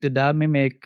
ابتدا میں ایک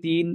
3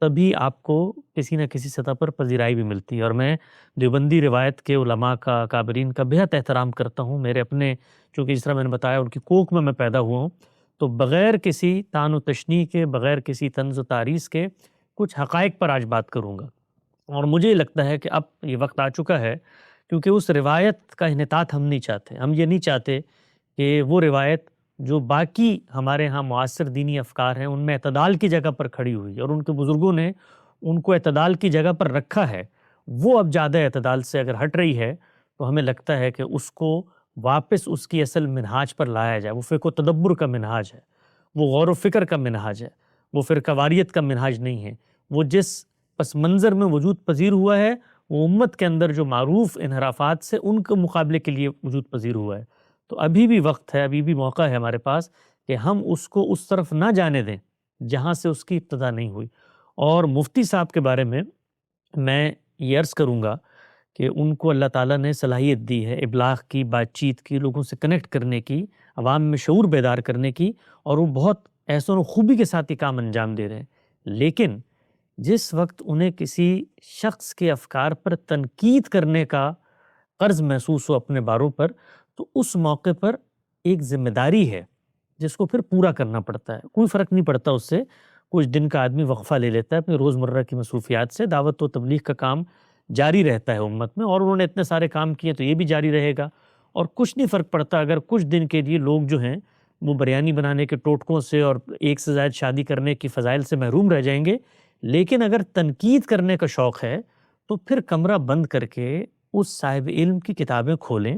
تبھی آپ کو کسی نہ کسی سطح پر پذیرائی بھی ملتی ہے۔ اور میں دیوبندی روایت کے علماء کا، اکابرین کا بہت احترام کرتا ہوں۔ میرے اپنے، چونکہ جس طرح میں نے بتایا ان کی کوکھ میں پیدا ہوا ہوں، تو بغیر کسی طعن و تشنیع کے، بغیر کسی طنز و تعریض کے کچھ حقائق پر آج بات کروں گا۔ اور مجھے لگتا ہے کہ اب یہ وقت آ چکا ہے، کیونکہ اس روایت کا انحطاط ہم نہیں چاہتے۔ ہم یہ نہیں چاہتے کہ وہ روایت جو باقی ہمارے ہاں معاصر دینی افکار ہیں ان میں اعتدال کی جگہ پر کھڑی ہوئی اور ان کے بزرگوں نے ان کو اعتدال کی جگہ پر رکھا ہے، وہ اب زیادہ اعتدال سے اگر ہٹ رہی ہے تو ہمیں لگتا ہے کہ اس کو واپس اس کی اصل منہاج پر لایا جائے۔ وہ فقہ و تدبر کا منہاج ہے، وہ غور و فکر کا منہاج ہے، وہ فرقہ واریت کا منہاج نہیں ہے۔ وہ جس پس منظر میں وجود پذیر ہوا ہے وہ امت کے اندر جو معروف انحرافات سے ان کے مقابلے کے لیے وجود پذیر ہوا ہے۔ تو ابھی بھی وقت ہے، ابھی بھی موقع ہے ہمارے پاس کہ ہم اس کو اس طرف نہ جانے دیں جہاں سے اس کی ابتدا نہیں ہوئی۔ اور مفتی صاحب کے بارے میں یہ عرض کروں گا کہ ان کو اللہ تعالیٰ نے صلاحیت دی ہے ابلاغ کی، بات چیت کی، لوگوں سے کنیکٹ کرنے کی، عوام میں شعور بیدار کرنے کی، اور وہ بہت احسن و خوبی کے ساتھ یہ کام انجام دے رہے ہیں۔ لیکن جس وقت انہیں کسی شخص کے افکار پر تنقید کرنے کا قرض محسوس ہو اپنے باروں پر، تو اس موقع پر ایک ذمہ داری ہے جس کو پھر پورا کرنا پڑتا ہے۔ کوئی فرق نہیں پڑتا اس سے، کچھ دن کا آدمی وقفہ لے لیتا ہے اپنی روزمرہ کی مصروفیات سے، دعوت و تبلیغ کا کام جاری رہتا ہے امت میں، اور انہوں نے اتنے سارے کام کیے تو یہ بھی جاری رہے گا، اور کچھ نہیں فرق پڑتا اگر کچھ دن کے لیے لوگ جو ہیں وہ بریانی بنانے کے ٹوٹکوں سے اور ایک سے زائد شادی کرنے کی فضائل سے محروم رہ جائیں گے۔ لیکن اگر تنقید کرنے کا شوق ہے تو پھر کمرہ بند کر کے اس صاحب علم کی کتابیں کھولیں،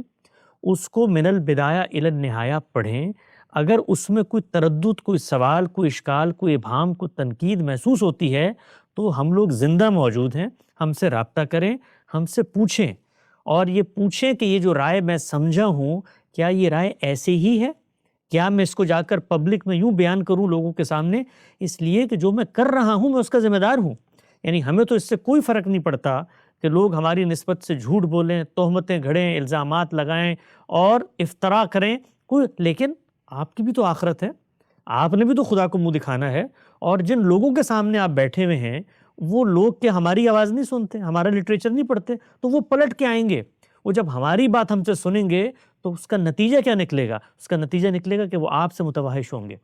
اس کو من البدایہ الی النہایہ پڑھیں۔ اگر اس میں کوئی تردد، کوئی سوال، کوئی اشکال، کوئی ابہام، کوئی تنقید محسوس ہوتی ہے تو ہم لوگ زندہ موجود ہیں، ہم سے رابطہ کریں، ہم سے پوچھیں، اور یہ پوچھیں کہ یہ جو رائے میں سمجھا ہوں کیا یہ رائے ایسے ہی ہے؟ کیا میں اس کو جا کر پبلک میں یوں بیان کروں لوگوں کے سامنے؟ اس لیے کہ جو میں کر رہا ہوں میں اس کا ذمہ دار ہوں۔ یعنی ہمیں تو اس سے کوئی فرق نہیں پڑتا کہ لوگ ہماری نسبت سے جھوٹ بولیں، تہمتیں گھڑیں، الزامات لگائیں اور افتراء کریں، لیکن آپ کی بھی تو آخرت ہے، آپ نے بھی تو خدا کو منہ دکھانا ہے، اور جن لوگوں کے سامنے آپ بیٹھے ہوئے ہیں وہ لوگ کہ ہماری آواز نہیں سنتے، ہمارا لٹریچر نہیں پڑھتے، تو وہ پلٹ کے آئیں گے۔ وہ جب ہماری بات ہم سے سنیں گے تو اس کا نتیجہ کیا نکلے گا؟ اس کا نتیجہ نکلے گا کہ وہ آپ سے متوحش ہوں گے،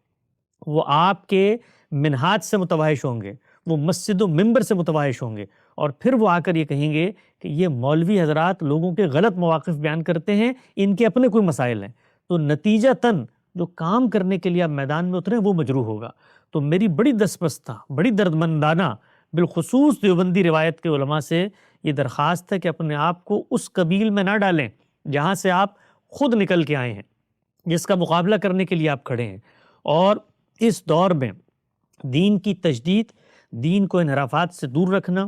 وہ آپ کے منہاج سے متوحش ہوں گے، وہ مسجد و منبر سے متوحش ہوں گے، اور پھر وہ آ کر یہ کہیں گے کہ یہ مولوی حضرات لوگوں کے غلط مواقف بیان کرتے ہیں، ان کے اپنے کوئی مسائل ہیں۔ تو نتیجہ تن جو کام کرنے کے لیے آپ میدان میں اتریں وہ مجروح ہوگا۔ تو میری بڑی دسپستہ، بڑی دردمندانہ، بالخصوص دیوبندی روایت کے علماء سے یہ درخواست ہے کہ اپنے آپ کو اس قبیل میں نہ ڈالیں جہاں سے آپ خود نکل کے آئے ہیں، جس کا مقابلہ کرنے کے لیے آپ کھڑے ہیں۔ اور اس دور میں دین کی تجدید، دین کو انحرافات سے دور رکھنا،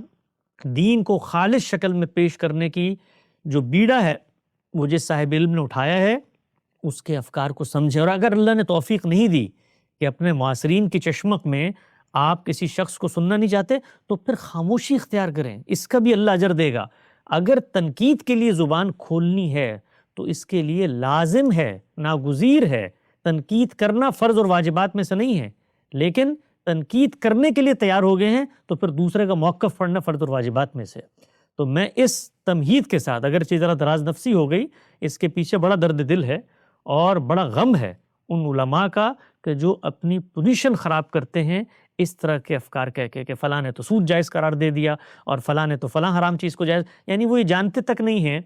دین کو خالص شکل میں پیش کرنے کی جو بیڑا ہے وہ جس صاحب علم نے اٹھایا ہے اس کے افکار کو سمجھیں۔ اور اگر اللہ نے توفیق نہیں دی کہ اپنے معاصرین کی چشمک میں آپ کسی شخص کو سننا نہیں چاہتے تو پھر خاموشی اختیار کریں، اس کا بھی اللہ اجر دے گا۔ اگر تنقید کے لیے زبان کھولنی ہے تو اس کے لیے لازم ہے، ناگزیر ہے، تنقید کرنا فرض اور واجبات میں سے نہیں ہے، لیکن تنقید کرنے کے لیے تیار ہو گئے ہیں تو پھر دوسرے کا موقف پڑھنا فرض اور واجبات میں سے۔ تو میں اس تمہید کے ساتھ، اگرچہ ذرا دراز نفسی ہو گئی، اس کے پیچھے بڑا درد دل ہے اور بڑا غم ہے ان علماء کا کہ جو اپنی پوزیشن خراب کرتے ہیں اس طرح کے افکار کہہ کے کہ فلاں نے تو سود جائز قرار دے دیا اور فلاں نے تو فلاں حرام چیز کو جائز، یعنی وہ یہ جانتے تک نہیں ہیں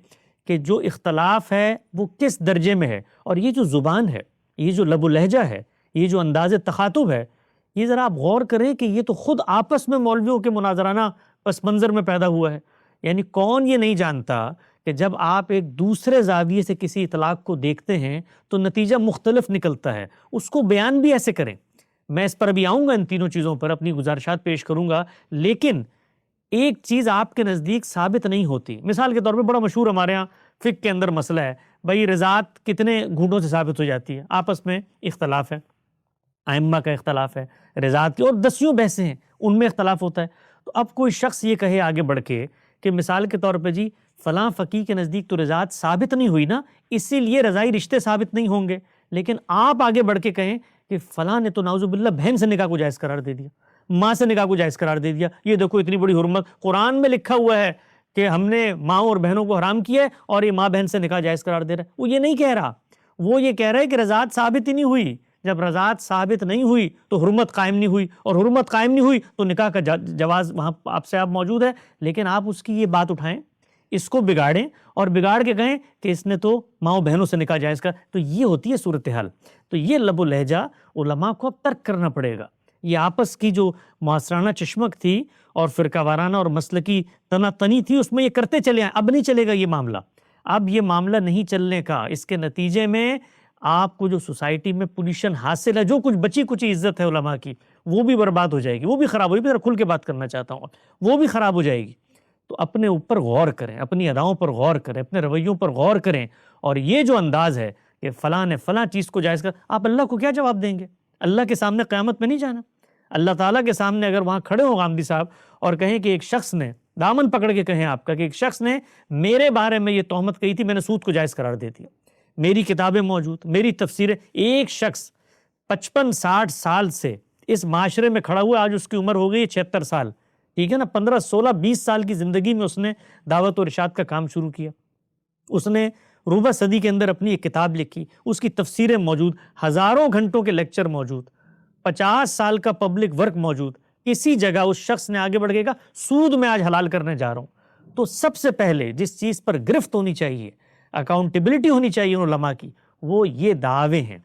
کہ جو اختلاف ہے وہ کس درجے میں ہے، اور یہ جو زبان ہے، یہ جو لب و لہجہ ہے، یہ جو انداز تخاطب ہے، یہ ذرا آپ غور کریں کہ یہ تو خود آپس میں مولویوں کے مناظرانہ پس منظر میں پیدا ہوا ہے۔ یعنی کون یہ نہیں جانتا کہ جب آپ ایک دوسرے زاویے سے کسی اطلاق کو دیکھتے ہیں تو نتیجہ مختلف نکلتا ہے، اس کو بیان بھی ایسے کریں۔ میں اس پر ابھی آؤں گا، ان تینوں چیزوں پر اپنی گزارشات پیش کروں گا، لیکن ایک چیز آپ کے نزدیک ثابت نہیں ہوتی۔ مثال کے طور پہ بڑا مشہور ہمارے ہاں فقہ کے اندر مسئلہ ہے، بھائی رضاعت کتنے گھونٹوں سے ثابت ہو جاتی ہے؟ آپس میں اختلاف ہے، ائمہ کا اختلاف ہے رضاعت کی، اور دسیوں بحثیں ہیں ان میں اختلاف ہوتا ہے۔ تو اب کوئی شخص یہ کہے آگے بڑھ کے کہ مثال کے طور پہ جی فلاں فقیہ کے نزدیک تو رضاعت ثابت نہیں ہوئی نا، اسی لیے رضائی رشتے ثابت نہیں ہوں گے، لیکن آپ آگے بڑھ کے کہیں کہ فلاں نے تو نعوذ باللہ بہن سے نکاح کو جائز قرار دے دیا، ماں سے نکاح کو جائز قرار دے دیا. یہ دیکھو اتنی بڑی حرمت، قرآن میں لکھا ہوا ہے کہ ہم نے ماؤں اور بہنوں کو حرام کیا ہے اور یہ ماں بہن سے نکاح جائز قرار دے رہا ہے. وہ یہ نہیں کہہ رہا، وہ یہ کہہ رہا ہے کہ رضاعت ثابت ہی نہیں ہوئی. جب رضاعت ثابت نہیں ہوئی تو حرمت قائم نہیں ہوئی، اور حرمت قائم نہیں ہوئی تو نکاح کا جواز وہاں آپ سے آپ موجود ہے. لیکن آپ اس کی یہ بات اٹھائیں، اس کو بگاڑیں اور بگاڑ کے کہیں کہ اس نے تو ماؤں بہنوں سے نکاح جائز کر. تو یہ ہوتی ہے صورتحال. تو یہ لب و لہجہ علماء کو اب ترک کرنا پڑے گا. یہ آپس کی جو معاصرانہ چشمک تھی اور فرقہ وارانہ اور مسلکی تنا تنی تھی، اس میں یہ کرتے چلے آئیں. اب نہیں چلے گا یہ معاملہ. اب یہ معاملہ نہیں چلنے کا. اس کے نتیجے میں آپ کو جو سوسائٹی میں پوزیشن حاصل ہے، جو کچھ بچی کچھ عزت ہے علماء کی، وہ بھی برباد ہو جائے گی، وہ بھی خراب ہوگی. ذرا کھل کے بات کرنا چاہتا ہوں، وہ بھی خراب ہو جائے گی. تو اپنے اوپر غور کریں، اپنی اداؤں پر غور کریں، اپنے رویوں پر غور کریں. اور یہ جو انداز ہے کہ فلاں نے فلاں چیز کو جائز کر، آپ اللہ کو کیا جواب دیں گے؟ اللہ کے سامنے قیامت میں نہیں جانا. اللہ تعالیٰ کے سامنے اگر وہاں کھڑے ہوں غامدی صاحب اور کہیں کہ ایک شخص نے دامن پکڑ کے کہیں آپ کا کہ ایک شخص نے میرے بارے میں یہ تہمت کہی تھی، میں نے سود کو جائز قرار دے دیا، میری کتابیں موجود، میری تفسیریں. ایک شخص 55-60 سال سے اس معاشرے میں کھڑا ہوا، آج اس کی عمر ہو گئی 76 سال. ٹھیک ہے نا، 15 16 20 سال کی زندگی میں اس نے دعوت و ارشاد کا کام شروع کیا. اس نے ربع صدی کے اندر اپنی ایک کتاب لکھی، اس کی تفسیریں موجود، ہزاروں گھنٹوں کے لیکچر موجود، 50 سال کا پبلک ورک موجود. کسی جگہ اس شخص نے آگے بڑھ کے کہا سود میں آج حلال کرنے جا رہا ہوں. تو سب سے پہلے جس چیز پر گرفت ہونی چاہیے، اکاؤنٹیبلٹی ہونی چاہیے ان علماء کی، وہ یہ دعوے ہیں،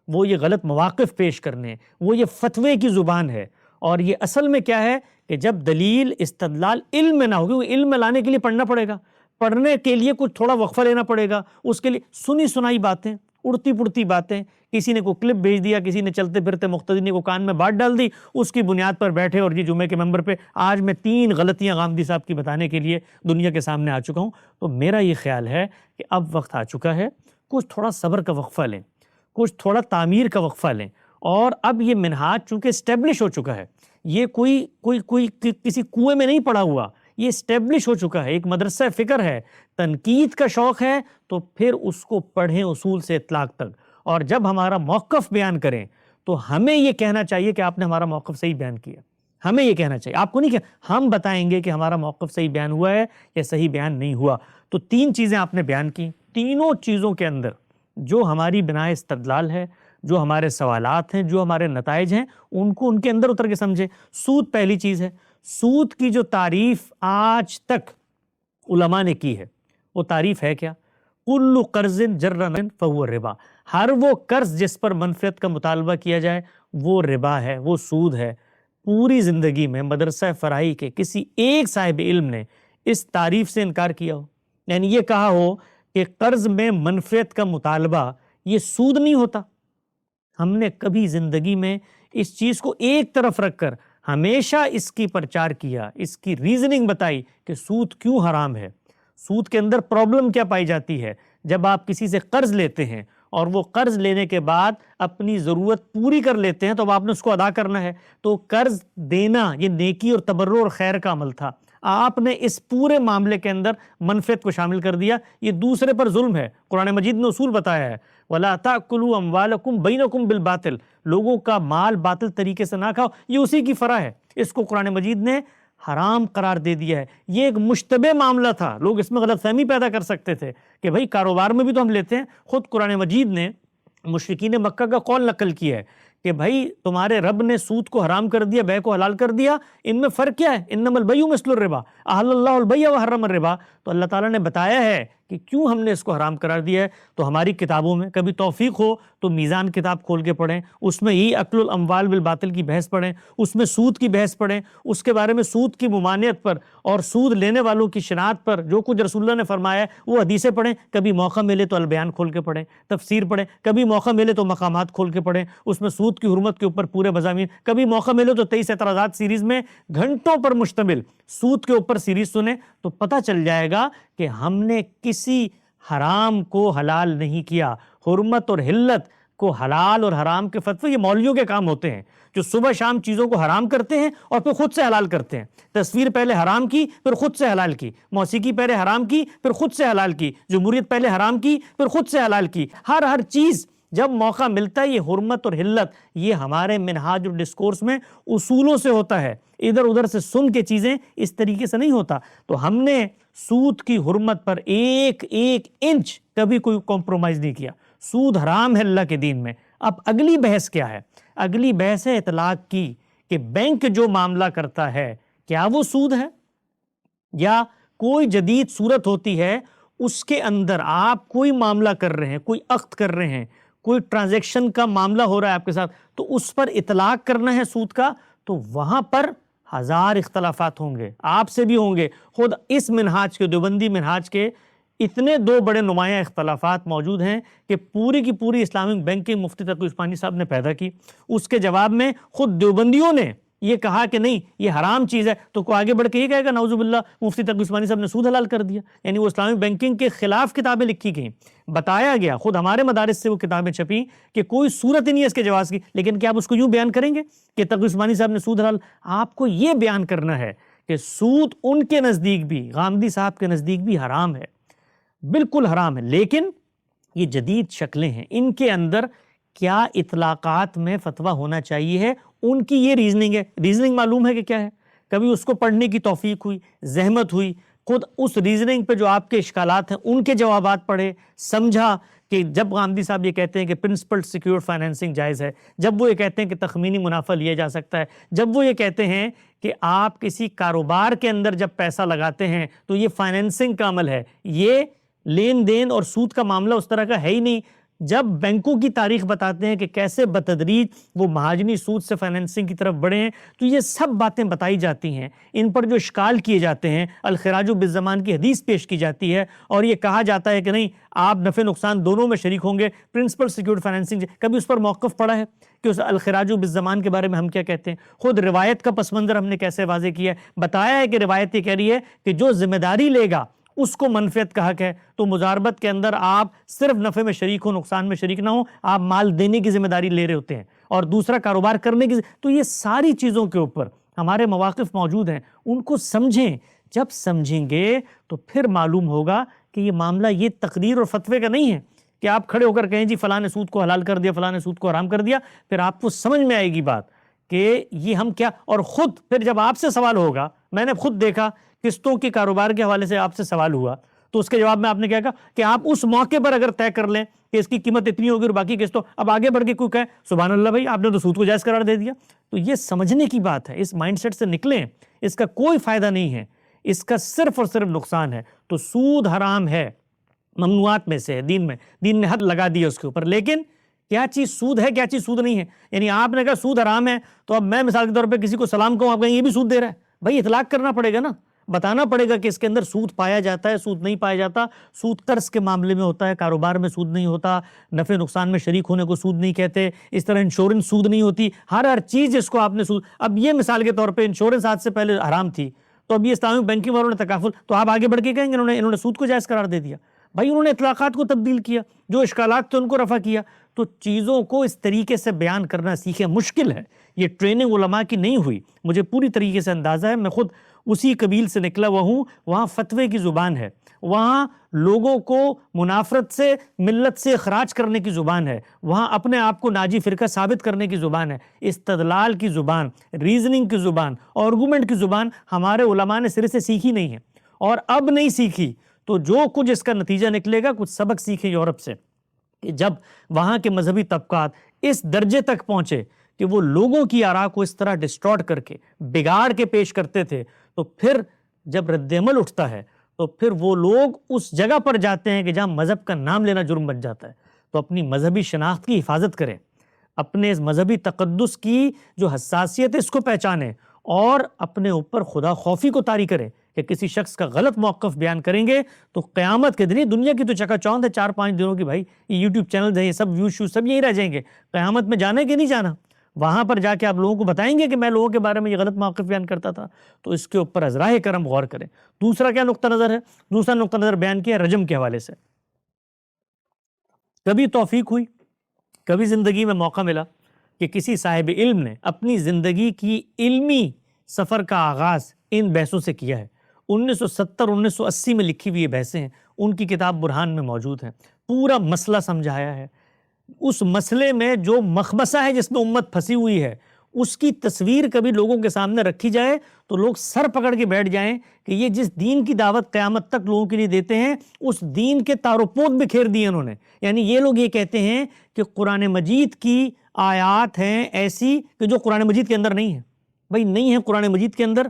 وہ یہ غلط مواقف پیش کرنے ہیں، وہ یہ فتوے کی زبان ہے. اور یہ اصل میں کیا ہے کہ جب دلیل استدلال علم میں نہ ہوگی، وہ علم میں لانے کے لیے پڑھنا پڑے گا، پڑھنے کے لیے کچھ تھوڑا وقفہ لینا پڑے گا. اس کے لیے سنی سنائی باتیں، اڑتی پڑتی باتیں، کسی نے کوئی کلپ بھیج دیا، کسی نے چلتے پھرتے مقتدی نے کو کان میں بات ڈال دی، اس کی بنیاد پر بیٹھے اور جی جمعے کے ممبر پہ آج میں 3 غلطیاں غامدی صاحب کی بتانے کے لیے دنیا کے سامنے آ چکا ہوں. تو میرا یہ خیال ہے کہ اب وقت آ چکا ہے، کچھ تھوڑا صبر کا وقفہ لیں، کچھ تھوڑا تعمیر کا وقفہ لیں. اور اب یہ منہاج چونکہ اسٹیبلش ہو چکا ہے، یہ کوئی کسی کنویں میں نہیں پڑا ہوا، یہ اسٹیبلش ہو چکا ہے، ایک مدرسہ فکر ہے. تنقید کا شوق ہے تو پھر اس کو پڑھیں اصول سے اطلاق تک. اور جب ہمارا موقف بیان کریں تو ہمیں یہ کہنا چاہیے کہ آپ نے ہمارا موقف صحیح بیان کیا. ہمیں یہ کہنا چاہیے، آپ کو نہیں کہ ہم بتائیں گے کہ ہمارا موقف صحیح بیان ہوا ہے یا صحیح بیان نہیں ہوا. تو 3 چیزیں آپ نے بیان کی، تینوں چیزوں کے اندر جو ہماری بنائے استدلال ہے، جو ہمارے سوالات ہیں، جو ہمارے نتائج ہیں، ان کو ان کے اندر اتر کے سمجھیں. سود پہلی چیز ہے. سود کی جو تعریف آج تک علماء نے کی ہے، وہ تعریف ہے کیا؟ کل قرض جر نفع فہو ربا. ہر وہ قرض جس پر منفعت کا مطالبہ کیا جائے وہ ربا ہے، وہ سود ہے. پوری زندگی میں مدرسہ فرائی کے کسی ایک صاحب علم نے اس تعریف سے انکار کیا ہو، یعنی یہ کہا ہو کہ قرض میں منفعت کا مطالبہ یہ سود نہیں ہوتا؟ ہم نے کبھی زندگی میں اس چیز کو ایک طرف رکھ کر ہمیشہ اس کی پرچار کیا، اس کی ریزننگ بتائی کہ سود کیوں حرام ہے، سود کے اندر پرابلم کیا پائی جاتی ہے. جب آپ کسی سے قرض لیتے ہیں اور وہ قرض لینے کے بعد اپنی ضرورت پوری کر لیتے ہیں تو اب آپ نے اس کو ادا کرنا ہے. تو قرض دینا یہ نیکی اور تبرع اور خیر کا عمل تھا، آپ نے اس پورے معاملے کے اندر منفعت کو شامل کر دیا. یہ دوسرے پر ظلم ہے. قرآن مجید نے اصول بتایا ہے وَلَا تَأْكُلُوا أَمْوَالَكُمْ بَيْنَكُمْ بِالْبَاطِلِ، لوگوں کا مال باطل طریقے سے نہ کھاؤ. یہ اسی کی فرع ہے. اس کو قرآن مجید نے حرام قرار دے دیا ہے. یہ ایک مشتبہ معاملہ تھا، لوگ اس میں غلط فہمی پیدا کر سکتے تھے کہ بھائی کاروبار میں بھی تو ہم لیتے ہیں. خود قرآن مجید نے مشرکین مکہ کا قول نقل کیا ہے کہ بھائی تمہارے رب نے سود کو حرام کر دیا، بیع کو حلال کر دیا، ان میں فرق کیا ہے؟ انما البیع مثل الربا احل اللہ البیع وحرم الربا. تو اللہ تعالیٰ نے بتایا ہے کہ کیوں ہم نے اس کو حرام قرار دیا ہے. تو ہماری کتابوں میں کبھی توفیق ہو تو میزان کتاب کھول کے پڑھیں، اس میں ہی اکل الاموال بالباطل کی بحث پڑھیں، اس میں سود کی بحث پڑھیں، اس کے بارے میں سود کی ممانعت پر اور سود لینے والوں کی شناخت پر جو کچھ رسول اللہ نے فرمایا ہے وہ حدیثیں پڑھیں. کبھی موقع ملے تو البیان کھول کے پڑھیں، تفسیر پڑھیں، کبھی موقع ملے تو مقامات کھول کے پڑھیں، اس میں سود کی حرمت کے اوپر پورے مضامین، کبھی موقع ملے تو 23 اعتراضات سیریز میں گھنٹوں پر مشتمل سود کے اوپر سیریز سنیں. تو پتہ چل جائے گا کہ ہم نے کسی حرام کو حلال نہیں کیا. حرمت اور حلت کو حلال اور حرام کے فتوے یہ مولویوں کے کام ہوتے ہیں جو صبح شام چیزوں کو حرام کرتے ہیں اور پھر خود سے حلال کرتے ہیں. تصویر پہلے حرام کی پھر خود سے حلال کی، موسیقی پہلے حرام کی پھر خود سے حلال کی، جمہوریت پہلے حرام کی پھر خود سے حلال کی. ہر چیز جب موقع ملتا ہے یہ حرمت اور حلت یہ ہمارے منہاج اور ڈسکورس میں اصولوں سے ہوتا ہے، ادھر ادھر سے سن کے چیزیں اس طریقے سے نہیں ہوتا۔ تو ہم نے سود کی حرمت پر ایک ایک انچ کبھی کوئی کمپرومائز نہیں کیا۔ سود حرام ہے اللہ کے دین میں۔ اب اگلی بحث کیا ہے؟ اگلی بحث ہے اطلاق کی، کہ بینک جو معاملہ کرتا ہے کیا وہ سود ہے، یا کوئی جدید صورت ہوتی ہے اس کے اندر آپ کوئی معاملہ کر رہے ہیں، کوئی عقد کر رہے ہیں، کوئی ٹرانزیکشن کا معاملہ ہو رہا ہے آپ کے ساتھ، تو اس پر اطلاق کرنا ہے سود کا، تو وہاں پر ہزار اختلافات ہوں گے، آپ سے بھی ہوں گے۔ خود اس منہاج کے، دیوبندی منہاج کے اتنے دو بڑے نمایاں اختلافات موجود ہیں کہ پوری کی پوری اسلامک بینکنگ مفتی تقی عثمانی صاحب نے پیدا کی۔ اس کے جواب میں خود دیوبندیوں نے یہ کہا کہ نہیں یہ حرام چیز ہے، تو کوئی آگے بڑھ کے یہ کہے گا نعوذ باللہ مفتی تقی عثمانی صاحب نے سود حلال کر دیا، یعنی وہ اسلامک بینکنگ کے خلاف کتابیں لکھی گئیں۔ بتایا گیا، خود ہمارے مدارس سے وہ کتابیں چھپیں کہ کوئی صورت ہی نہیں ہے اس کے جواز کی، لیکن کیا آپ اس کو یوں بیان کریں گے کہ تقی عثمانی صاحب نے سود حلال؟ آپ کو یہ بیان کرنا ہے کہ سود ان کے نزدیک بھی، غامدی صاحب کے نزدیک بھی حرام ہے، بالکل حرام ہے، لیکن یہ جدید شکلیں ہیں، ان کے اندر کیا اطلاقات میں فتویٰ ہونا چاہیے ہے، ان کی یہ ریزننگ ہے۔ ریزننگ معلوم ہے کہ کیا ہے؟ کبھی اس کو پڑھنے کی توفیق ہوئی، زحمت ہوئی، خود اس ریزننگ پہ جو آپ کے اشکالات ہیں ان کے جوابات پڑھے، سمجھا کہ جب غامدی صاحب یہ کہتے ہیں کہ پرنسپل سیکیور فائنینسنگ جائز ہے، جب وہ یہ کہتے ہیں کہ تخمینی منافع لیا جا سکتا ہے، جب وہ یہ کہتے ہیں کہ آپ کسی کاروبار کے اندر جب پیسہ لگاتے ہیں تو یہ فائنینسنگ کا عمل ہے، یہ لین دین اور سود کا معاملہ اس طرح کا ہے ہی نہیں، جب بینکوں کی تاریخ بتاتے ہیں کہ کیسے بتدریج وہ مہاجنی سود سے فائنینسنگ کی طرف بڑھے ہیں، تو یہ سب باتیں بتائی جاتی ہیں، ان پر جو اشکال کیے جاتے ہیں، الخراج بالزمان کی حدیث پیش کی جاتی ہے، اور یہ کہا جاتا ہے کہ نہیں آپ نفع نقصان دونوں میں شریک ہوں گے، پرنسپل سیکیورڈ فائنینسنگ، کبھی اس پر موقف پڑا ہے کہ اس الخراج بالزمان کے بارے میں ہم کیا کہتے ہیں؟ خود روایت کا پس منظر ہم نے کیسے واضح کیا ہے، بتایا ہے کہ روایت یہ کہہ رہی ہے کہ جو ذمہ داری لے گا اس کو منفعت کا حق ہے، تو مضاربت کے اندر آپ صرف نفع میں شریک ہو، نقصان میں شریک نہ ہو، آپ مال دینے کی ذمہ داری لے رہے ہوتے ہیں اور دوسرا کاروبار کرنے کی، تو یہ ساری چیزوں کے اوپر ہمارے مواقف موجود ہیں، ان کو سمجھیں۔ جب سمجھیں گے تو پھر معلوم ہوگا کہ یہ معاملہ یہ تقریر اور فتوے کا نہیں ہے کہ آپ کھڑے ہو کر کہیں جی فلاں نے سود کو حلال کر دیا، فلاں نے سود کو حرام کر دیا، پھر آپ کو سمجھ میں آئے گی بات کہ یہ ہم کیا، اور خود پھر جب آپ سے سوال ہوگا، میں نے خود دیکھا قسطوں کے کاروبار کے حوالے سے آپ سے سوال ہوا، تو اس کے جواب میں آپ نے کیا کہا کہ آپ اس موقع پر اگر طے کر لیں کہ اس کی قیمت اتنی ہوگی اور باقی قسطوں، اب آگے بڑھ کے کوئی کہے سبحان اللہ بھائی آپ نے تو سود کو جائز قرار دے دیا، تو یہ سمجھنے کی بات ہے، اس مائنڈ سیٹ سے نکلیں، اس کا کوئی فائدہ نہیں ہے، اس کا صرف اور صرف نقصان ہے۔ تو سود حرام ہے، ممنوعات میں سے ہے، دین نے حد لگا دی ہے اس کے اوپر، لیکن کیا چیز سود ہے کیا چیز سود نہیں ہے؟ یعنی آپ نے کہا سود حرام ہے، تو اب میں مثال کے طور پہ کسی کو سلام کہوں، آپ کہیں یہ بھی سود دے رہا ہے، بھائی اطلاق کرنا پڑے گا نا، بتانا پڑے گا کہ اس کے اندر سود پایا جاتا ہے، سود نہیں پایا جاتا، سود قرض کے معاملے میں ہوتا ہے، کاروبار میں سود نہیں ہوتا، نفع نقصان میں شریک ہونے کو سود نہیں کہتے، اس طرح انشورنس سود نہیں ہوتی، ہر چیز جس کو آپ نے سود، اب یہ مثال کے طور پہ انشورنس آج سے پہلے حرام تھی، تو اب یہ اسلامک بینکنگ والوں نے تکافل، تو آپ آگے بڑھ کے کہیں گے انہوں نے سود کو جائز قرار دے دیا، بھائی انہوں نے اطلاقات کو تبدیل کیا، جو اشکالات تھے ان کو رفع کیا، تو چیزوں کو اس طریقے سے بیان کرنا سیکھیں، مشکل ہے، یہ ٹریننگ علماء کی نہیں ہوئی، مجھے پوری طریقے سے اندازہ ہے، میں خود اسی قبیل سے نکلا ہوا ہوں، وہاں فتوے کی زبان ہے، وہاں لوگوں کو منافرت سے، ملت سے اخراج کرنے کی زبان ہے، وہاں اپنے آپ کو ناجی فرقہ ثابت کرنے کی زبان ہے، استدلال کی زبان، ریزننگ کی زبان، آرگومنٹ کی زبان ہمارے علماء نے سرے سے سیکھی نہیں ہے، اور اب نہیں سیکھی، تو جو کچھ اس کا نتیجہ نکلے گا، کچھ سبق سیکھیں یورپ سے، کہ جب وہاں کے مذہبی طبقات اس درجے تک پہنچے کہ وہ لوگوں کی آراء کو اس طرح ڈسٹارٹ کر کے بگاڑ کے پیش کرتے تھے، تو پھر جب رد عمل اٹھتا ہے تو پھر وہ لوگ اس جگہ پر جاتے ہیں کہ جہاں مذہب کا نام لینا جرم بن جاتا ہے، تو اپنی مذہبی شناخت کی حفاظت کریں، اپنے اس مذہبی تقدس کی جو حساسیت ہے اس کو پہچانیں، اور اپنے اوپر خدا خوفی کو طاری کریں کہ کسی شخص کا غلط موقف بیان کریں گے تو قیامت کے دن، دنیا کی تو چکا چوند ہے 4-5 دنوں کی، بھائی یہ یوٹیوب چینل ہے، یہ سب ویوز شوز سب یہی رہ جائیں گے، قیامت میں جانا کہ نہیں جانا، وہاں پر جا کے آپ لوگوں کو بتائیں گے کہ میں لوگوں کے بارے میں یہ غلط موقف بیان کرتا تھا، تو اس کے اوپر ازراہ کرم غور کریں۔ دوسرا کیا نقطہ نظر ہے؟ دوسرا نقطہ نظر بیان کیا ہے رجم کے حوالے سے۔ کبھی توفیق ہوئی، کبھی زندگی میں موقع ملا کہ کسی صاحب علم نے اپنی زندگی کی علمی سفر کا آغاز ان بحثوں سے کیا ہے، 1970-1980 میں لکھی ہوئی یہ بحثیں ہیں، ان کی کتاب برہان میں موجود ہیں، پورا مسئلہ سمجھایا ہے، اس مسئلے میں جو مخمصہ ہے جس میں امت پھنسی ہوئی ہے اس کی تصویر کبھی لوگوں کے سامنے رکھی جائے تو لوگ سر پکڑ کے بیٹھ جائیں کہ یہ جس دین کی دعوت قیامت تک لوگوں کے لیے دیتے ہیں اس دین کے تار و پود بکھیر دیے انہوں نے. یعنی یہ لوگ یہ کہتے ہیں کہ قرآن مجید کی آیات ہیں ایسی کہ جو قرآن مجید کے اندر نہیں ہے. بھائی نہیں ہے قرآن مجید کے اندر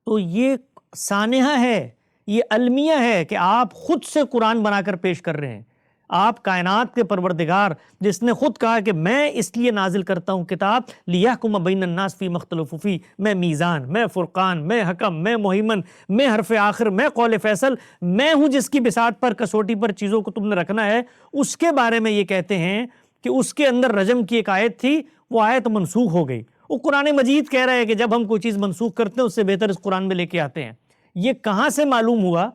تو یہ سانحہ ہے, یہ المیہ ہے کہ آپ خود سے قرآن بنا کر پیش کر رہے ہیں. آپ کائنات کے پروردگار جس نے خود کہا کہ میں اس لیے نازل کرتا ہوں کتاب لیحکم بین الناس فی مختلف فی, میں میزان, میں فرقان, میں حکم, میں مہیمن, میں حرف آخر, میں قول فیصل, میں ہوں جس کی بساط پر کسوٹی پر چیزوں کو تم نے رکھنا ہے. اس کے بارے میں یہ کہتے ہیں کہ اس کے اندر رجم کی ایک آیت تھی, وہ آیت منسوخ ہو گئی. وہ قرآن مجید کہہ رہا ہے کہ جب ہم کوئی چیز منسوخ کرتے ہیں اس سے بہتر اس قرآن میں لے کے آتے ہیں. یہ کہاں سے معلوم ہوا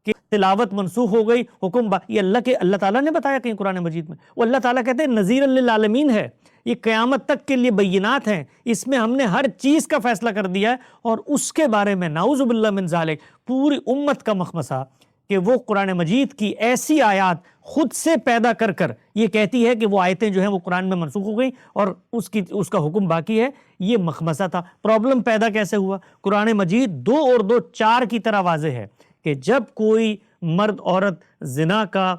کہ تلاوت منسوخ ہو گئی, حکم یہ اللہ تعالیٰ نے بتایا کہیں قرآن مجید میں؟ وہ اللہ تعالیٰ کہتے ہیں نذیر للعالمین ہے, یہ قیامت تک کے لیے بینات ہیں, اس میں ہم نے ہر چیز کا فیصلہ کر دیا ہے. اور اس کے بارے میں نعوذ باللہ من ذالک پوری امت کا مخمصہ کہ وہ قرآن مجید کی ایسی آیات خود سے پیدا کر کر یہ کہتی ہے کہ وہ آیتیں جو ہیں وہ قرآن میں منسوخ ہو گئی اور اس کا حکم باقی ہے. یہ مخمصہ تھا. پرابلم پیدا کیسے ہوا؟ قرآن مجید 2 اور 2 4 کی طرح واضح ہے کہ جب کوئی مرد عورت زنا کا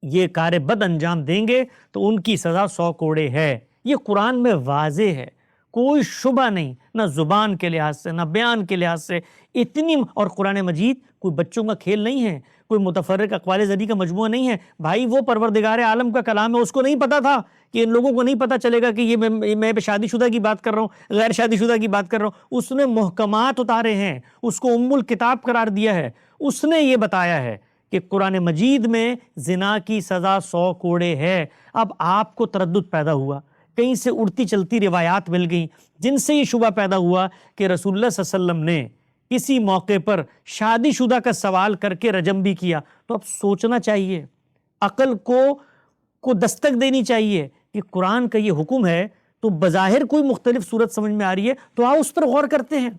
یہ کار بد انجام دیں گے تو ان کی سزا 100 کوڑے ہے. یہ قرآن میں واضح ہے, کوئی شبہ نہیں, نہ زبان کے لحاظ سے نہ بیان کے لحاظ سے اتنی. اور قرآن مجید کوئی بچوں کا کھیل نہیں ہے, کوئی متفرق اقوال زدی کا مجموعہ نہیں ہے. بھائی وہ پروردگار عالم کا کلام ہے, اس کو نہیں پتا تھا کہ ان لوگوں کو نہیں پتا چلے گا کہ یہ میں شادی شدہ کی بات کر رہا ہوں, غیر شادی شدہ کی بات کر رہا ہوں. اس نے محکمات اتارے ہیں, اس کو ام الکتاب قرار دیا ہے. اس نے یہ بتایا ہے کہ قرآن مجید میں زنا کی سزا 100 کوڑے ہے. اب آپ کو تردد پیدا ہوا, کہیں سے اڑتی چلتی روایات مل گئیں جن سے یہ شبہ پیدا ہوا کہ رسول اللہ صلی اللہ علیہ وسلم نے کسی موقع پر شادی شدہ کا سوال کر کے رجم بھی کیا. تو اب سوچنا چاہیے, عقل کو دستک دینی چاہیے کہ قرآن کا یہ حکم ہے تو بظاہر کوئی مختلف صورت سمجھ میں آ رہی ہے تو آؤ اس پر غور کرتے ہیں,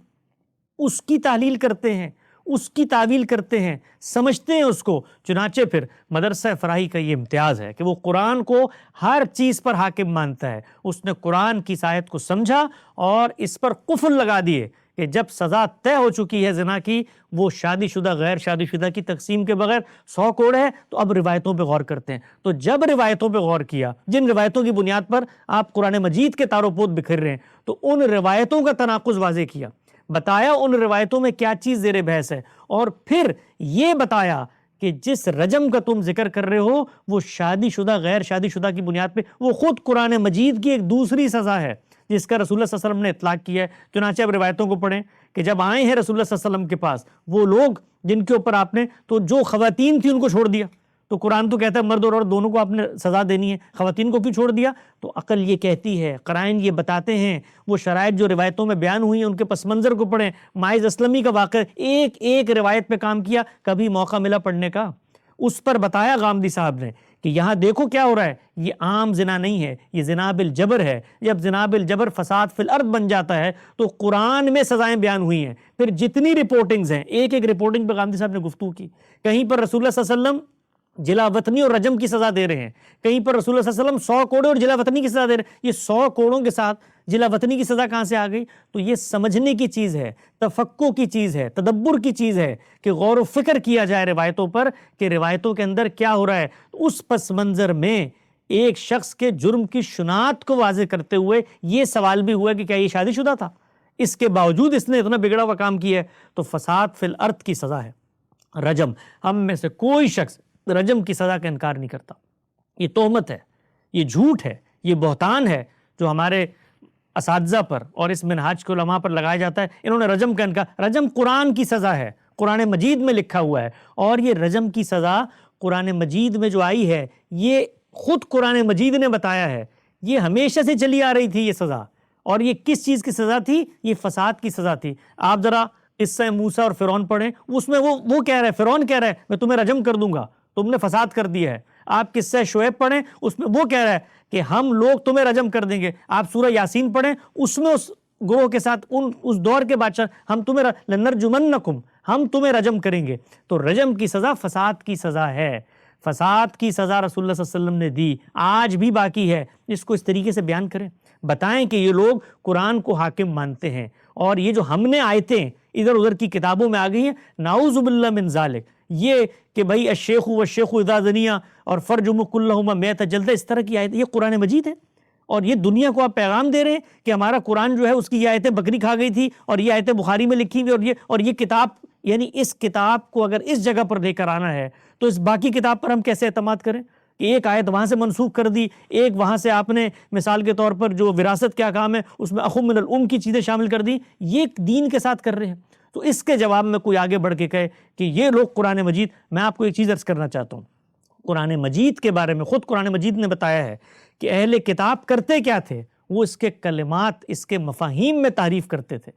اس کی تحلیل کرتے ہیں, اس کی تعویل کرتے ہیں, سمجھتے ہیں اس کو. چنانچہ پھر مدرسہ فراہی کا یہ امتیاز ہے کہ وہ قرآن کو ہر چیز پر حاکم مانتا ہے. اس نے قرآن کی آیت کو سمجھا اور اس پر قفل لگا دیے کہ جب سزا طے ہو چکی ہے زنا کی, وہ شادی شدہ غیر شادی شدہ کی تقسیم کے بغیر 100 کوڑے ہے. تو اب روایتوں پہ غور کرتے ہیں. تو جب روایتوں پہ غور کیا, جن روایتوں کی بنیاد پر آپ قرآن مجید کے تار و پود بکھر رہے ہیں, تو ان روایتوں کا تناقض واضح کیا, بتایا ان روایتوں میں کیا چیز زیر بحث ہے, اور پھر یہ بتایا کہ جس رجم کا تم ذکر کر رہے ہو وہ شادی شدہ غیر شادی شدہ کی بنیاد پہ وہ خود قرآن مجید کی ایک دوسری سزا ہے جس کا رسول اللہ صلی اللہ علیہ وسلم نے اطلاق کیا ہے. چنانچہ اب روایتوں کو پڑھیں کہ جب آئے ہیں رسول اللہ صلی اللہ علیہ وسلم کے پاس وہ لوگ جن کے اوپر آپ نے تو جو خواتین تھی ان کو چھوڑ دیا, تو قرآن تو کہتا ہے مرد اور عورت دونوں کو آپ نے سزا دینی ہے, خواتین کو کیوں چھوڑ دیا؟ تو عقل یہ کہتی ہے, قرائن یہ بتاتے ہیں, وہ شرائط جو روایتوں میں بیان ہوئی ہیں ان کے پس منظر کو پڑھیں. ماعز اسلمی کا واقعہ ایک ایک روایت پہ کام کیا, کبھی موقع ملا پڑھنے کا, اس پر بتایا غامدی صاحب نے کہ یہاں دیکھو کیا ہو رہا ہے, یہ عام زنا نہیں ہے, یہ زنا بالجبر ہے. جب زنا بالجبر فساد فی الارض بن جاتا ہے تو قرآن میں سزائیں بیان ہوئی ہیں. پھر جتنی رپورٹنگز ہیں, ایک ایک رپورٹنگ پہ غامدی صاحب نے گفتگو کی. کہیں پر رسول اللہ صلی اللہ علیہ وسلم جلا وطنی اور رجم کی سزا دے رہے ہیں, کہیں پر رسول اللہ صلی اللہ علیہ وسلم 100 کوڑے اور جلا وطنی کی سزا دے رہے ہیں. یہ 100 کوڑوں کے ساتھ جلا وطنی کی سزا کہاں سے آ گئی؟ تو یہ سمجھنے کی چیز ہے, تفقہ کی چیز ہے, تدبر کی چیز ہے کہ غور و فکر کیا جائے روایتوں پر کہ روایتوں کے اندر کیا ہو رہا ہے. اس پس منظر میں ایک شخص کے جرم کی شناخت کو واضح کرتے ہوئے یہ سوال بھی ہوا کہ کیا یہ شادی شدہ تھا, اس کے باوجود اس نے اتنا بگڑا ہوا کام کیا ہے. تو فساد فی الارض کی سزا ہے رجم. ہم میں سے کوئی شخص رجم کی سزا کا انکار نہیں کرتا. یہ تہمت ہے, یہ جھوٹ ہے, یہ بہتان ہے جو ہمارے اساتذہ پر اور اس منہاج کے علماء پر لگایا جاتا ہے. انہوں نے رجم کا انکار, رجم قرآن کی سزا ہے, قرآن مجید میں لکھا ہوا ہے, اور یہ رجم کی سزا قرآن مجید میں جو آئی ہے یہ خود قرآن مجید نے بتایا ہے. یہ ہمیشہ سے چلی آ رہی تھی یہ سزا, اور یہ کس چیز کی سزا تھی؟ یہ فساد کی سزا تھی. آپ ذرا قصہ موسیٰ اور فرعون پڑھیں, اس میں وہ کہہ رہا ہے, فرعون کہہ رہا ہے میں تمہیں رجم کر دوں گا, تم نے فساد کر دیا ہے. آپ قصہ شعیب پڑھیں, اس میں وہ کہہ رہا ہے کہ ہم لوگ تمہیں رجم کر دیں گے. آپ سورہ یاسین پڑھیں, اس میں اس گروہ کے ساتھ اس دور کے بادشاہ ہم تمہیں لنرجمنکم, ہم تمہیں رجم کریں گے. تو رجم کی سزا فساد کی سزا ہے. فساد کی سزا رسول اللہ صلی اللہ علیہ وسلم نے دی، آج بھی باقی ہے، اس کو اس طریقے سے بیان کریں، بتائیں کہ یہ لوگ قرآن کو حاکم مانتے ہیں، اور یہ جو ہم نے آیتیں ادھر ادھر کی کتابوں میں آ گئی ہیں، نعوذ باللہ من ذالک، یہ کہ بھائی الشیخ والشیخ اذا زنیا اور فرجم کلہما میت جلدہ، اس طرح کی آیت، یہ قرآن مجید ہے، اور یہ دنیا کو آپ پیغام دے رہے ہیں کہ ہمارا قرآن جو ہے اس کی یہ آیتیں بکری کھا گئی تھی، اور یہ آیتیں بخاری میں لکھی ہوئی، اور یہ کتاب، یعنی اس کتاب کو اگر اس جگہ پر لے کر آنا ہے تو اس باقی کتاب پر ہم کیسے اعتماد کریں کہ ایک آیت وہاں سے منسوخ کر دی، ایک وہاں سے آپ نے مثال کے طور پر جو وراثت کیا کام ہے اس میں اخم من الام کی چیزیں شامل کر دی، یہ دین کے ساتھ کر رہے ہیں۔ تو اس کے جواب میں کوئی آگے بڑھ کے کہے کہ یہ لوگ قرآن مجید، میں آپ کو ایک چیز عرض کرنا چاہتا ہوں، قرآن مجید کے بارے میں خود قرآن مجید نے بتایا ہے کہ اہل کتاب کرتے کیا تھے، وہ اس کے کلمات، اس کے مفاہیم میں تعریف کرتے تھے۔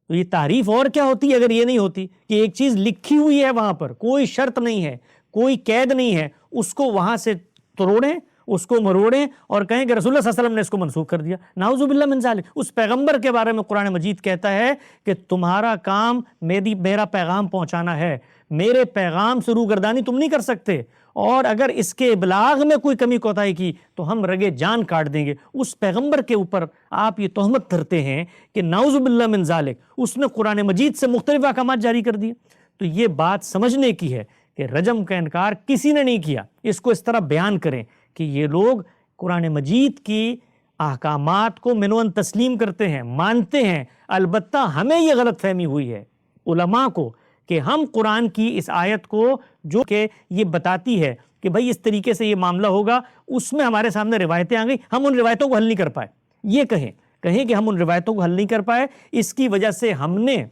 تو یہ تعریف اور کیا ہوتی ہے اگر یہ نہیں ہوتی کہ ایک چیز لکھی ہوئی ہے، وہاں پر کوئی شرط نہیں ہے، کوئی قید نہیں ہے، اس کو وہاں سے توڑیں، اس کو مروڑیں اور کہیں کہ رسول اللہ صلی اللہ علیہ وسلم نے اس کو منسوخ کر دیا، نعوذ باللہ من ذالک۔ اس پیغمبر کے بارے میں قرآن مجید کہتا ہے کہ تمہارا کام میرا پیغام پہنچانا ہے، میرے پیغام سے روگردانی تم نہیں کر سکتے، اور اگر اس کے ابلاغ میں کوئی کمی کوتاہی کی تو ہم رگے جان کاٹ دیں گے۔ اس پیغمبر کے اوپر آپ یہ تہمت دھرتے ہیں کہ نعوذ باللہ من ذالک، اس نے قرآن مجید سے مختلف احکامات جاری کر دیے۔ تو یہ بات سمجھنے کی ہے کہ رجم کا انکار کسی نے نہیں کیا، اس کو اس طرح بیان کریں کہ یہ لوگ قرآن مجید کی احکامات کو منوان تسلیم کرتے ہیں، مانتے ہیں، البتہ ہمیں یہ غلط فہمی ہوئی ہے علماء کو کہ ہم قرآن کی اس آیت کو جو کہ یہ بتاتی ہے کہ بھائی اس طریقے سے یہ معاملہ ہوگا، اس میں ہمارے سامنے روایتیں آ گئی، ہم ان روایتوں کو حل نہیں کر پائے، یہ کہیں کہ ہم ان روایتوں کو حل نہیں کر پائے، اس کی وجہ سے ہم نے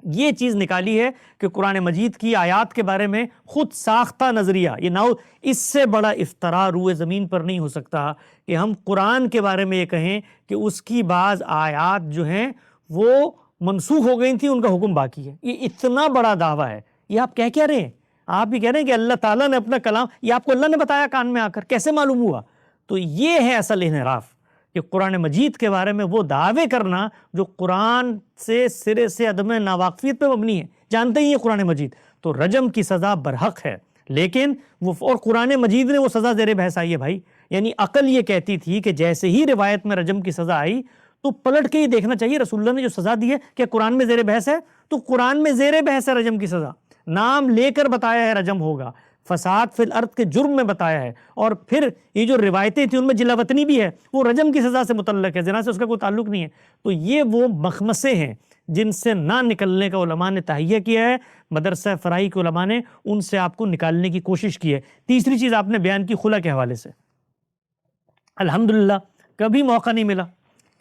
یہ چیز نکالی ہے کہ قرآن مجید کی آیات کے بارے میں خود ساختہ نظریہ، یہ اس سے بڑا افتراء روئے زمین پر نہیں ہو سکتا کہ ہم قرآن کے بارے میں یہ کہیں کہ اس کی بعض آیات جو ہیں وہ منسوخ ہو گئی تھیں، ان کا حکم باقی ہے۔ یہ اتنا بڑا دعویٰ ہے، یہ آپ کہہ رہے ہیں، آپ یہ کہہ رہے ہیں کہ اللہ تعالیٰ نے اپنا کلام، یہ آپ کو اللہ نے بتایا کان میں آ کر، کیسے معلوم ہوا؟ تو یہ ہے اصل انحراف کہ قرآن مجید کے بارے میں وہ دعوے کرنا جو قرآن سے سرے سے عدم ناواقفیت پہ مبنی ہے، جانتے ہی یہ قرآن مجید تو رجم کی سزا برحق ہے، لیکن وہ اور قرآن مجید نے وہ سزا زیر بحث آئی ہے بھائی، یعنی عقل یہ کہتی تھی کہ جیسے ہی روایت میں رجم کی سزا آئی تو پلٹ کے یہ دیکھنا چاہیے رسول اللہ نے جو سزا دی ہے کہ قرآن میں زیر بحث ہے، تو قرآن میں زیر بحث ہے رجم کی سزا، نام لے کر بتایا ہے رجم ہوگا، فساد فی الارض کے جرم میں بتایا ہے، اور پھر یہ جو روایتیں تھیں ان میں جلا وطنی بھی ہے، وہ رجم کی سزا سے متعلق ہے، زنا سے اس کا کوئی تعلق نہیں ہے۔ تو یہ وہ مخمسے ہیں جن سے نہ نکلنے کا علماء نے تہیہ کیا ہے، مدرسہ فرائی کے علماء نے ان سے آپ کو نکالنے کی کوشش کی ہے۔ تیسری چیز آپ نے بیان کی خلا کے حوالے سے، الحمدللہ کبھی موقع نہیں ملا،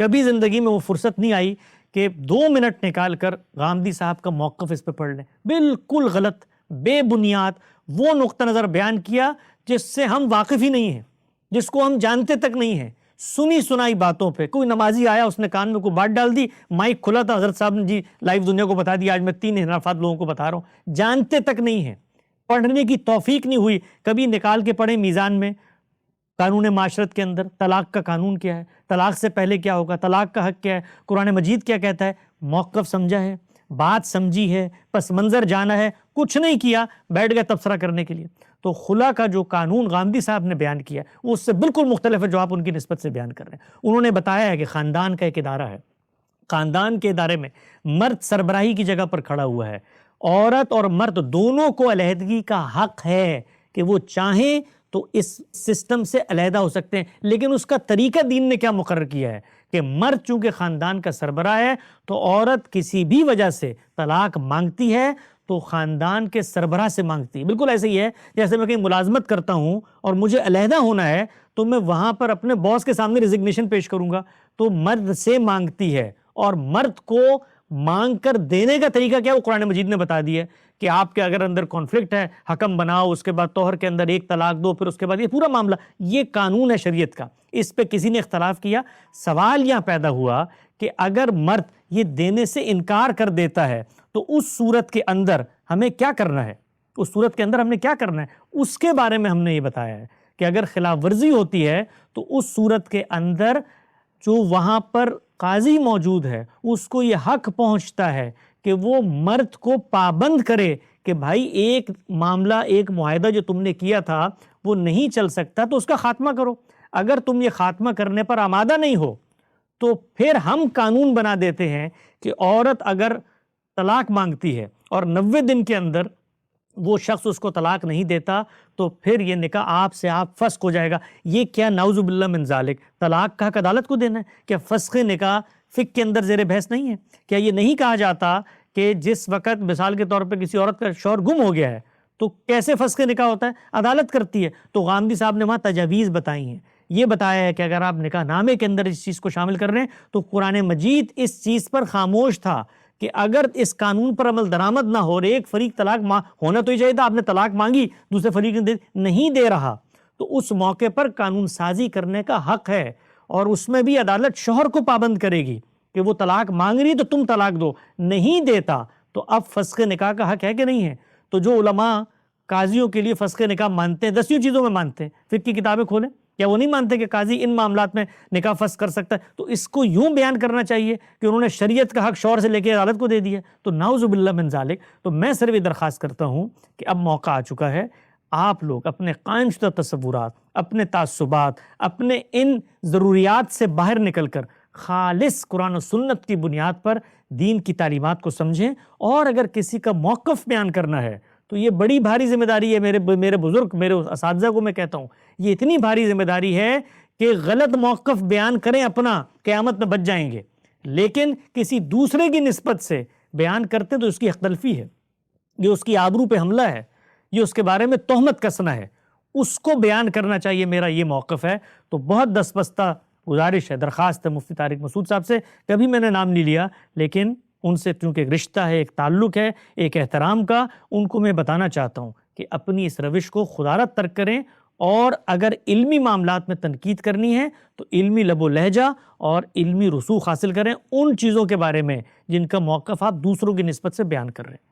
کبھی زندگی میں وہ فرصت نہیں آئی کہ 2 منٹ نکال کر غامدی صاحب کا موقف اس پہ پڑھ لیں، بالکل غلط، بے بنیاد وہ نقطہ نظر بیان کیا جس سے ہم واقف ہی نہیں ہیں، جس کو ہم جانتے تک نہیں ہیں، سنی سنائی باتوں پہ۔ کوئی نمازی آیا، اس نے کان میں کوئی بات ڈال دی، مائک کھلا تھا، حضرت صاحب نے جی لائیو دنیا کو بتا دیا، آج میں 3 انحرافات لوگوں کو بتا رہا ہوں، جانتے تک نہیں ہیں، پڑھنے کی توفیق نہیں ہوئی، کبھی نکال کے پڑھیں میزان میں، قانون معاشرت کے اندر طلاق کا قانون کیا ہے، طلاق سے پہلے کیا ہوگا، طلاق کا حق کیا ہے، قرآن مجید کیا کہتا ہے، موقف سمجھا ہے، بات سمجھی ہے، پس منظر جانا ہے، کچھ نہیں کیا، بیٹھ گئے تبصرہ کرنے کے لیے۔ تو خلا کا جو قانون غامدی صاحب نے بیان کیا ہے وہ اس سے بالکل مختلف ہے جو آپ ان کی نسبت سے بیان کر رہے ہیں۔ انہوں نے بتایا ہے کہ خاندان کا ایک ادارہ ہے، خاندان کے ادارے میں مرد سربراہی کی جگہ پر کھڑا ہوا ہے، عورت اور مرد دونوں کو علیحدگی کا حق ہے کہ وہ چاہیں تو اس سسٹم سے علیحدہ ہو سکتے ہیں، لیکن اس کا طریقہ دین نے کیا مقرر کیا ہے کہ مرد چونکہ خاندان کا سربراہ ہے تو عورت کسی بھی وجہ سے طلاق مانگتی ہے تو خاندان کے سربراہ سے مانگتی ہے۔ بالکل ایسے ہی ہے جیسے میں کہیں ملازمت کرتا ہوں اور مجھے علیحدہ ہونا ہے تو میں وہاں پر اپنے باس کے سامنے ریزگنیشن پیش کروں گا، تو مرد سے مانگتی ہے، اور مرد کو مانگ کر دینے کا طریقہ کیا وہ قرآن مجید نے بتا دیا ہے کہ آپ کے اگر اندر کانفلکٹ ہے، حکم بناؤ، اس کے بعد طہر کے اندر 1 طلاق دو، پھر اس کے بعد یہ پورا معاملہ، یہ قانون ہے شریعت کا، اس پہ کسی نے اختلاف کیا۔ سوال یہاں پیدا ہوا کہ اگر مرد یہ دینے سے انکار کر دیتا ہے تو اس صورت کے اندر ہمیں کیا کرنا ہے، اس صورت کے اندر ہم نے کیا کرنا ہے، اس کے بارے میں ہم نے یہ بتایا ہے کہ اگر خلاف ورزی ہوتی ہے تو اس صورت کے اندر جو وہاں پر قاضی موجود ہے اس کو یہ حق پہنچتا ہے کہ وہ مرد کو پابند کرے کہ بھائی ایک معاملہ، ایک معاہدہ جو تم نے کیا تھا وہ نہیں چل سکتا تو اس کا خاتمہ کرو. اگر تم یہ خاتمہ کرنے پر آمادہ نہیں ہو تو پھر ہم قانون بنا دیتے ہیں کہ عورت اگر طلاق مانگتی ہے اور 90 دن کے اندر وہ شخص اس کو طلاق نہیں دیتا تو پھر یہ نکاح آپ سے آپ فسخ ہو جائے گا. یہ کیا نعوذ باللہ من ذالک طلاق کا حق عدالت کو دینا ہے؟ کیا فسخ نکاح فقہ کے اندر زیر بحث نہیں ہے؟ کیا یہ نہیں کہا جاتا کہ جس وقت مثال کے طور پہ کسی عورت کا شوہر گم ہو گیا ہے تو کیسے فسخ نکاح ہوتا ہے؟ عدالت کرتی ہے. تو غامدی صاحب نے وہاں تجاویز بتائی ہیں، یہ بتایا ہے کہ اگر آپ نکاح نامے کے اندر اس چیز کو شامل کر رہے ہیں تو قرآن مجید اس چیز پر خاموش تھا کہ اگر اس قانون پر عمل درآمد نہ ہو رہے، ایک فریق طلاق ہونا تو ہی چاہیے تھا، آپ نے طلاق مانگی، دوسرے فریق نے نہیں دے رہا، تو اس موقع پر قانون سازی کرنے کا حق ہے. اور اس میں بھی عدالت شوہر کو پابند کرے گی کہ وہ طلاق مانگ رہی تو تم طلاق دو، نہیں دیتا تو اب فسخ نکاح کا حق ہے کہ نہیں ہے؟ تو جو علماء قاضیوں کے لیے فسخ نکاح مانتے ہیں، 10 چیزوں میں مانتے ہیں، فقہ کی کتابیں کھولیں، کیا وہ نہیں مانتے کہ قاضی ان معاملات میں نکاح فسخ کر سکتا ہے؟ تو اس کو یوں بیان کرنا چاہیے کہ انہوں نے شریعت کا حق شوہر سے لے کے عدالت کو دے دیا. تو نعوذ باللہ من ذالک. تو میں صرف یہ درخواست کرتا ہوں کہ اب موقع آ چکا ہے، آپ لوگ اپنے قائم شدہ تصورات، اپنے تعصبات، اپنے ان ضروریات سے باہر نکل کر خالص قرآن و سنت کی بنیاد پر دین کی تعلیمات کو سمجھیں. اور اگر کسی کا موقف بیان کرنا ہے تو یہ بڑی بھاری ذمہ داری ہے. میرے بزرگ، میرے اساتذہ کو میں کہتا ہوں، یہ اتنی بھاری ذمہ داری ہے کہ غلط موقف بیان کریں اپنا، قیامت میں بچ جائیں گے. لیکن کسی دوسرے کی نسبت سے بیان کرتے تو اس کی حق تلفی ہے، یہ اس کی آبرو پہ حملہ ہے، یہ اس کے بارے میں تہمت کسنا ہے. اس کو بیان کرنا چاہیے، میرا یہ موقف ہے. تو بہت دستبستہ گزارش ہے، درخواست ہے مفتی طارق مسعود صاحب سے، کبھی میں نے نام نہیں لیا لیکن ان سے چونکہ ایک رشتہ ہے، ایک تعلق ہے، ایک احترام کا، ان کو میں بتانا چاہتا ہوں کہ اپنی اس روش کو خدارت ترک کریں. اور اگر علمی معاملات میں تنقید کرنی ہے تو علمی لب و لہجہ اور علمی رسوخ حاصل کریں ان چیزوں کے بارے میں جن کا موقف آپ دوسروں کی نسبت سے بیان کر رہے ہیں.